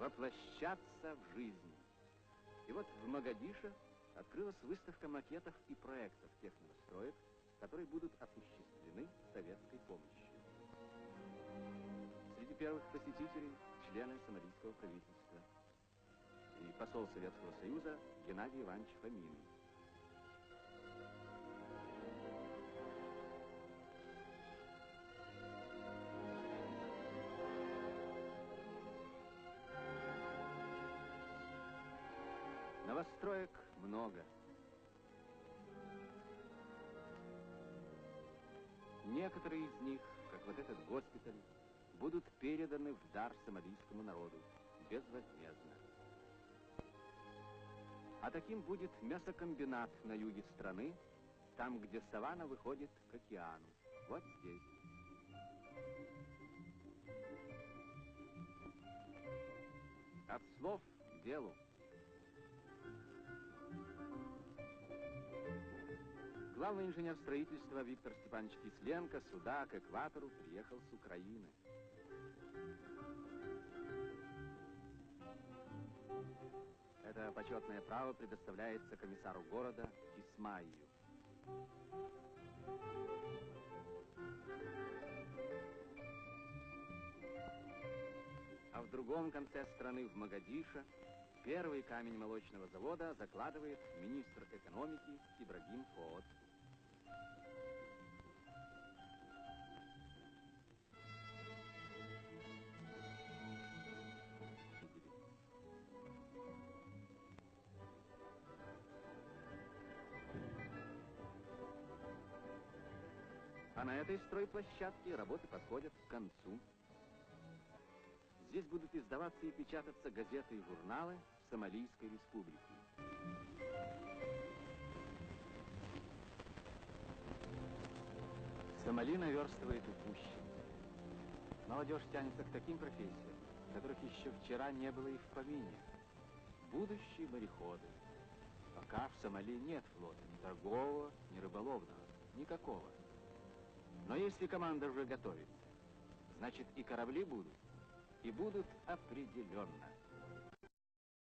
воплощаться в жизнь. И вот в Могадишо открылась выставка макетов и проектов тех новостроек, которые будут осуществлены советской помощью. Среди первых посетителей члены сомалийского правительства и посол Советского Союза Геннадий Иванович Фомин. Новостроек много. Некоторые из них, как вот этот госпиталь, будут переданы в дар сомалийскому народу безвозмездно. А таким будет мясокомбинат на юге страны, там, где саванна выходит к океану. Вот здесь. От слов к делу. Главный инженер строительства Виктор Степанович Кисленко сюда, к экватору, приехал с Украины. Это почетное право предоставляется комиссару города Исмаию. А в другом конце страны, в Могадишо, первый камень молочного завода закладывает министр экономики Ибрагим Фоод. А на этой стройплощадке работы подходят к концу. Здесь будут издаваться и печататься газеты и журналы Сомалийской республики. Сомали наверстывает упущенное. Молодежь тянется к таким профессиям, которых еще вчера не было и в помине. Будущие мореходы. Пока в Сомали нет флота, ни торгового, ни рыболовного, никакого. Но если команда уже готовится, значит и корабли будут, и будут определенно.